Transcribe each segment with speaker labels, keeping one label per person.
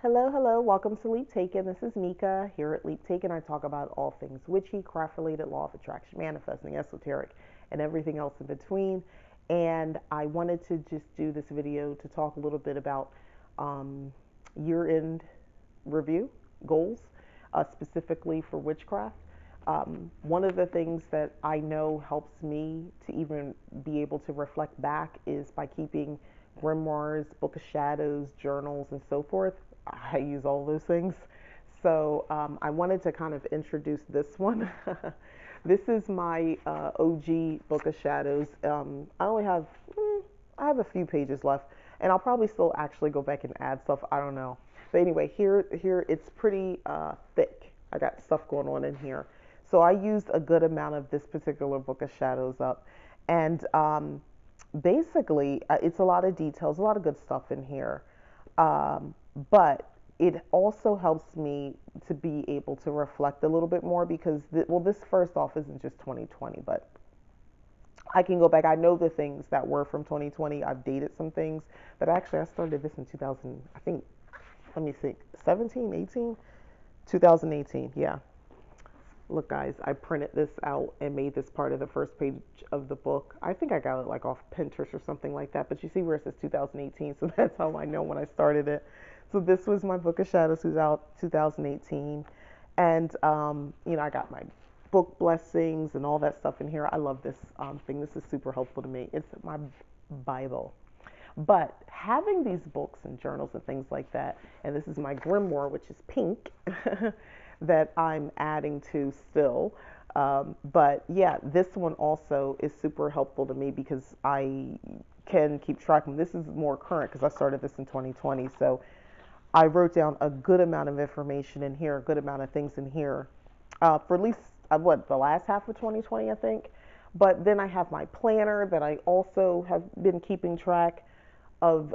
Speaker 1: Hello, hello. Welcome to Leap Taken. This is Mika. Here at Leap Taken, I talk about all things witchy, craft related, law of attraction, manifesting, esoteric, and everything else in between. And I wanted to just do this video to talk a little bit about um, year end review goals, specifically for witchcraft. One of the things that I know helps me to even be able to reflect back is by keeping grimoires, book of shadows, journals, and so forth. I use all those things. So I wanted to kind of introduce this one. This is my OG book of shadows. I only have I have a few pages left, and I'll probably still actually go back and add stuff. I don't know, but anyway, here it's pretty thick. I got stuff going on in here, so I used a good amount of this particular book of shadows up, and basically it's a lot of details, a lot of good stuff in here, but it also helps me to be able to reflect a little bit more because well, this first off isn't just 2020, but I can go back. I know the things that were from 2020. I've dated some things, but actually I started this in 2000, I think, let me see, 17, 18, 2018. Yeah. Look, guys, I printed this out and made this part of the first page of the book. I think I got it like off Pinterest or something like that. But you see where it says 2018, so that's how I know when I started it. So this was my Book of Shadows, who's out 2018, and I got my book blessings and all that stuff in here. I love this thing. This is super helpful to me. It's my Bible. But having these books and journals and things like that, and this is my grimoire, which is pink, that I'm adding to still. But yeah, this one also is super helpful to me because I can keep track of them. This is more current because I started this in 2020. So I wrote down a good amount of information in here, a good amount of things in here for at least the last half of 2020, I think. But then I have my planner that I also have been keeping track of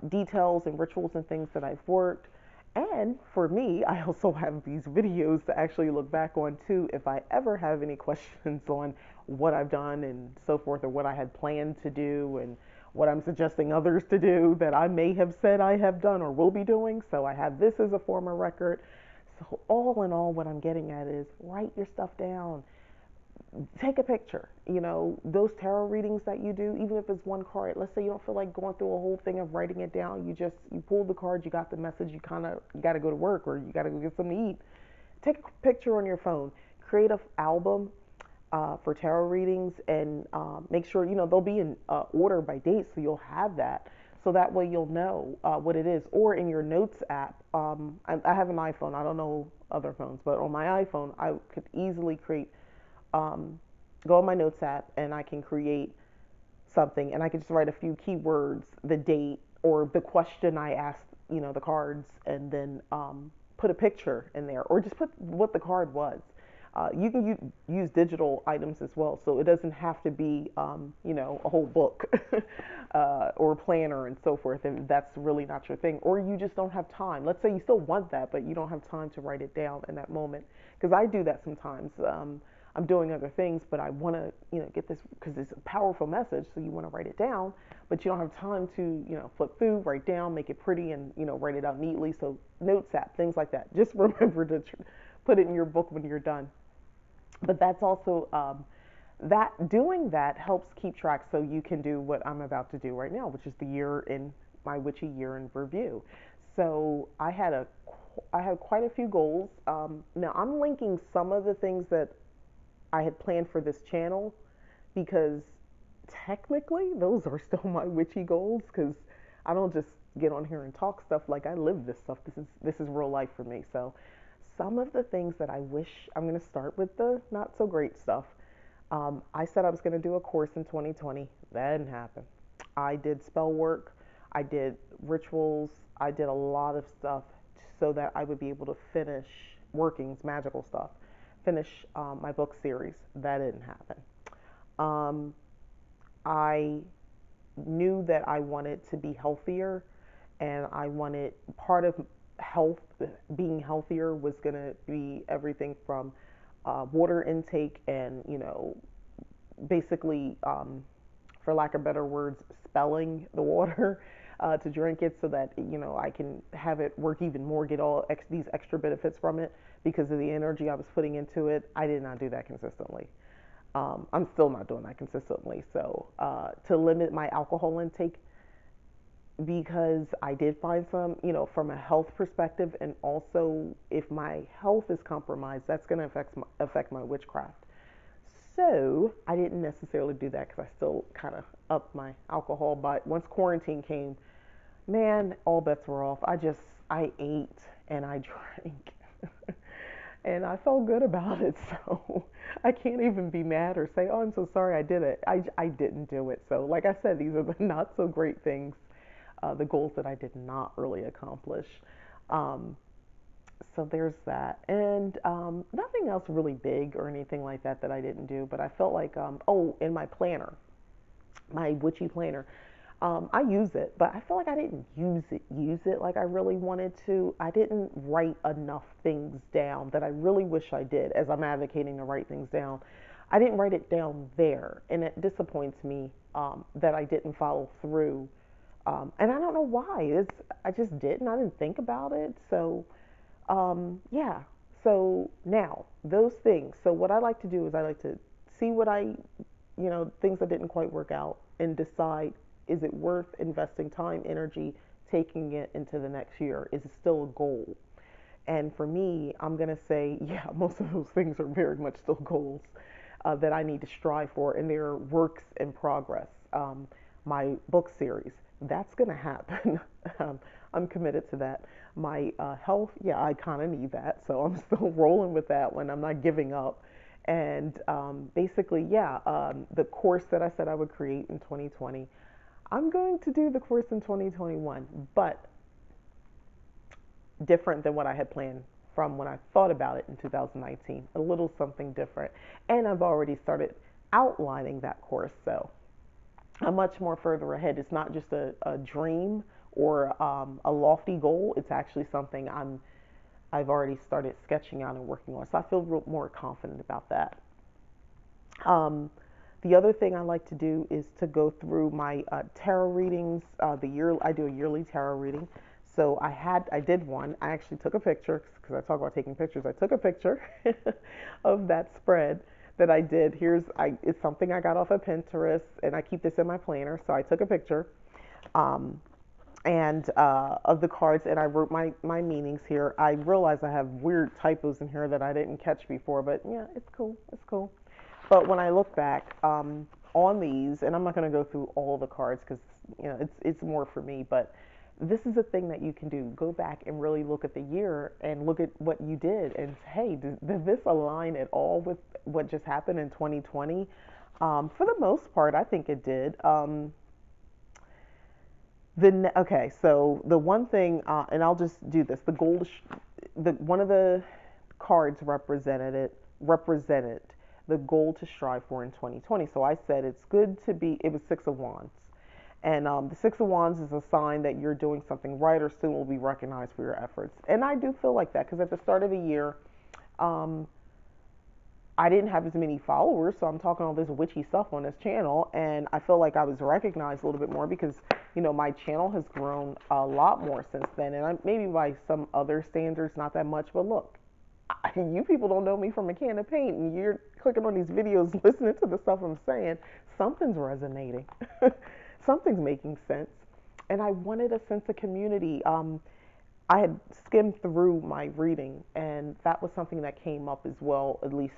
Speaker 1: details and rituals and things that I've worked. And for me, I also have these videos to actually look back on too if I ever have any questions on what I've done and so forth, or what I had planned to do and what I'm suggesting others to do that I may have said I have done or will be doing. So I have this as a former record. So, all in all, what I'm getting at is write your stuff down, take a picture. Those tarot readings that you do, even if it's one card, let's say you don't feel like going through a whole thing of writing it down, you pull the card, you got the message, you got to go to work or you got to go get something to eat. Take a picture on your phone, create an album for tarot readings, and make sure they'll be in order by date, so you'll have that. So that way you'll know what it is. Or in your notes app, I have an iPhone. I don't know other phones, but on my iPhone, I could easily create um, go on my notes app and I can create something and I can just write a few keywords, the date or the question I asked, the cards, and then put a picture in there or just put what the card was. You can use digital items as well, so it doesn't have to be, a whole book or a planner and so forth. If that's really not your thing, or you just don't have time. Let's say you still want that, but you don't have time to write it down in that moment. Because I do that sometimes. I'm doing other things, but I want to, get this because it's a powerful message. So you want to write it down, but you don't have time to, flip through, write down, make it pretty, and write it out neatly. So notes app, things like that. Just remember to put it in your book when you're done. But that's also that doing that helps keep track, so you can do what I'm about to do right now, which is the year in my witchy year in review. So I had quite a few goals. Now I'm linking some of the things that I had planned for this channel because technically those are still my witchy goals because I don't just get on here and talk stuff. Like, I live this stuff. This is real life for me. So some of the things that I wish, I'm going to start with the not so great stuff. I said I was going to do a course in 2020. That didn't happen. I did spell work. I did rituals. I did a lot of stuff so that I would be able to finish workings, magical stuff, finish my book series. That didn't happen. Um, I knew that I wanted to be healthier, and I wanted part of health, being healthier, was going to be everything from water intake and, basically, for lack of better words, spelling the water. to drink it so that I can have it work even more, get all these extra benefits from it because of the energy I was putting into it. I did not do that consistently. I'm still not doing that consistently. So to limit my alcohol intake, because I did find some, from a health perspective, and also if my health is compromised, that's going to affect my witchcraft. So I didn't necessarily do that because I still kind of upped my alcohol. But once quarantine came, man, all bets were off. I ate and I drank. And I felt good about it. So I can't even be mad or say, oh, I'm so sorry I did it. I didn't do it. So, like I said, these are the not so great things, the goals that I did not really accomplish. Um, so there's that. And nothing else really big or anything like that that I didn't do. But I felt like, oh, in my planner, my witchy planner. I use it, but I feel like I didn't use it like I really wanted to. I didn't write enough things down that I really wish I did, as I'm advocating to write things down. I didn't write it down there, and it disappoints me that I didn't follow through. And I don't know why. I just didn't. I didn't think about it. So yeah. So now those things. So what I like to do is I like to see what things that didn't quite work out and decide, is it worth investing time, energy, taking it into the next year? Is it still a goal? And for me, I'm going to say, yeah, most of those things are very much still goals that I need to strive for, and they're works in progress. My book series, that's going to happen. I'm committed to that. My health, yeah, I kind of need that. So I'm still rolling with that one. I'm not giving up. And basically, yeah, the course that I said I would create in 2020, I'm going to do the course in 2021, but different than what I had planned from when I thought about it in 2019. A little something different. And I've already started outlining that course. So I'm much more further ahead. It's not just a dream or a lofty goal. It's actually something I've already started sketching out and working on. So I feel more confident about that. Um, the other thing I like to do is to go through my tarot readings. I do a yearly tarot reading. So I did one. I actually took a picture because I talk about taking pictures. I took a picture of that spread that I did. It's something I got off of Pinterest, and I keep this in my planner. So I took a picture, um, and of the cards, and I wrote my meanings here. I realize I have weird typos in here that I didn't catch before, but yeah, it's cool. It's cool. But when I look back on these, and I'm not going to go through all the cards because it's more for me, but this is a thing that you can do. Go back and really look at the year and look at what you did, and hey, did this align at all with what just happened in 2020? For the most part, I think it did. Okay, so the one thing, and I'll just do this. The gold, the one of the cards represented the goal to strive for in 2020. So I said it's good to be. It was Six of Wands, and the Six of Wands is a sign that you're doing something right or soon will be recognized for your efforts. And I do feel like that because at the start of the year, um, I didn't have as many followers, so I'm talking all this witchy stuff on this channel, and I feel like I was recognized a little bit more because my channel has grown a lot more since then, and maybe by some other standards, not that much. But look, you people don't know me from a can of paint, and you're clicking on these videos, listening to the stuff I'm saying. Something's resonating, something's making sense, and I wanted a sense of community. I had skimmed through my reading, and that was something that came up as well, at least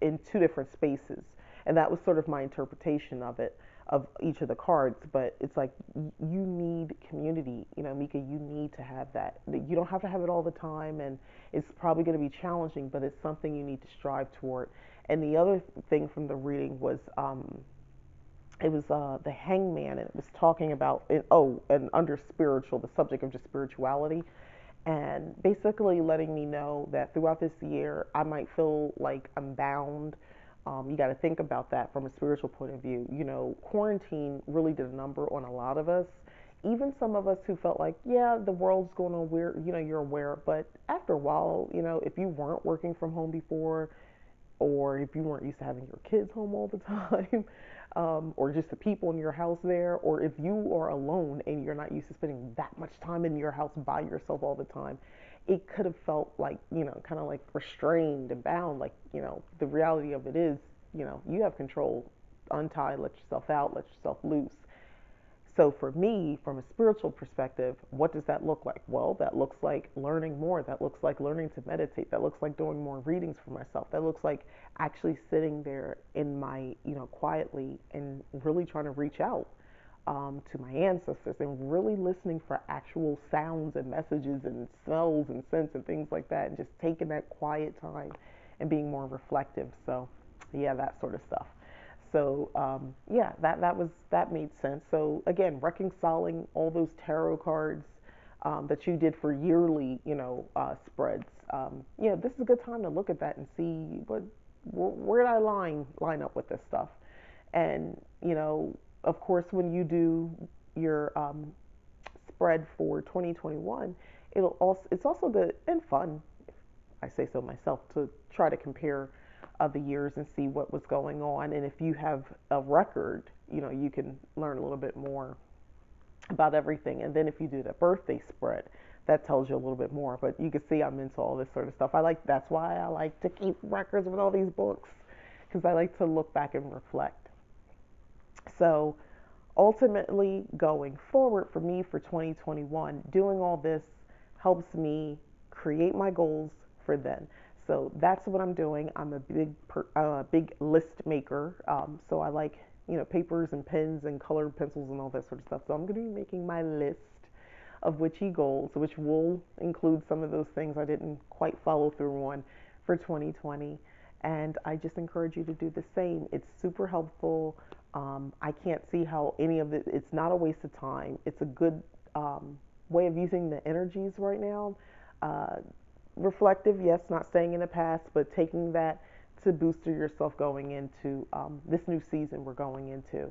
Speaker 1: in two different spaces. And that was sort of my interpretation of it, of each of the cards. But it's like you need community, Mika. You need to have that. You don't have to have it all the time, and it's probably going to be challenging, but it's something you need to strive toward. And the other thing from the reading was it was the Hangman, and it was talking about and under spiritual, the subject of just spirituality, and basically letting me know that throughout this year I might feel like I'm bound. You got to think about that from a spiritual point of view. Quarantine really did a number on a lot of us, even some of us who felt like, yeah, the world's going on weird, you're aware, but after a while, if you weren't working from home before, or if you weren't used to having your kids home all the time, or just the people in your house there, or if you are alone and you're not used to spending that much time in your house by yourself all the time, it could have felt like, kind of like restrained and bound. Like, the reality of it is, you have control. Untie, let yourself out, let yourself loose. So for me, from a spiritual perspective, what does that look like? Well, that looks like learning more. That looks like learning to meditate. That looks like doing more readings for myself. That looks like actually sitting there in my, quietly and really trying to reach out to my ancestors and really listening for actual sounds and messages and smells and scents and things like that, and just taking that quiet time and being more reflective. So, yeah, that sort of stuff. So yeah, that made sense. So again, reconciling all those tarot cards that you did for yearly, spreads. This is a good time to look at that and see where did I line up with this stuff. And of course, when you do your spread for 2021, it's also good and fun, I say so myself, to try to compare the years and see what was going on. And if you have a record, you can learn a little bit more about everything. And then if you do the birthday spread, that tells you a little bit more. But you can see I'm into all this sort of stuff. That's why I like to keep records with all these books, because I like to look back and reflect. So ultimately, going forward for me for 2021, doing all this helps me create my goals for then. So that's what I'm doing. I'm a big list maker. So I like, papers and pens and colored pencils and all that sort of stuff. So I'm going to be making my list of witchy goals, which will include some of those things I didn't quite follow through on for 2020. And I just encourage you to do the same. It's super helpful. I can't see how any of it, it's not a waste of time. It's a good way of using the energies right now. Uh, Reflective, yes, not staying in the past, but taking that to booster yourself going into this new season we're going into.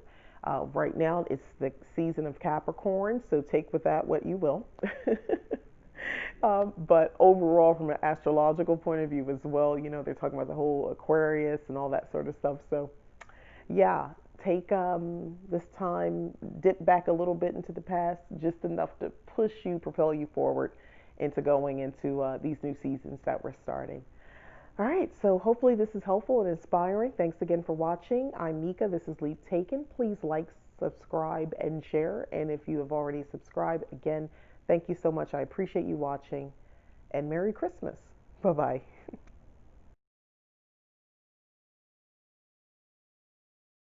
Speaker 1: Right now, it's the season of Capricorn, so take with that what you will. But overall, from an astrological point of view as well, they're talking about the whole Aquarius and all that sort of stuff. So, yeah, take this time, dip back a little bit into the past, just enough to push you, propel you forward into going into these new seasons that we're starting. All right, so hopefully this is helpful and inspiring. Thanks again for watching. I'm Mika. This is Leap Taken. Please like, subscribe, and share. And if you have already subscribed, again, thank you so much. I appreciate you watching. And Merry Christmas. Bye bye.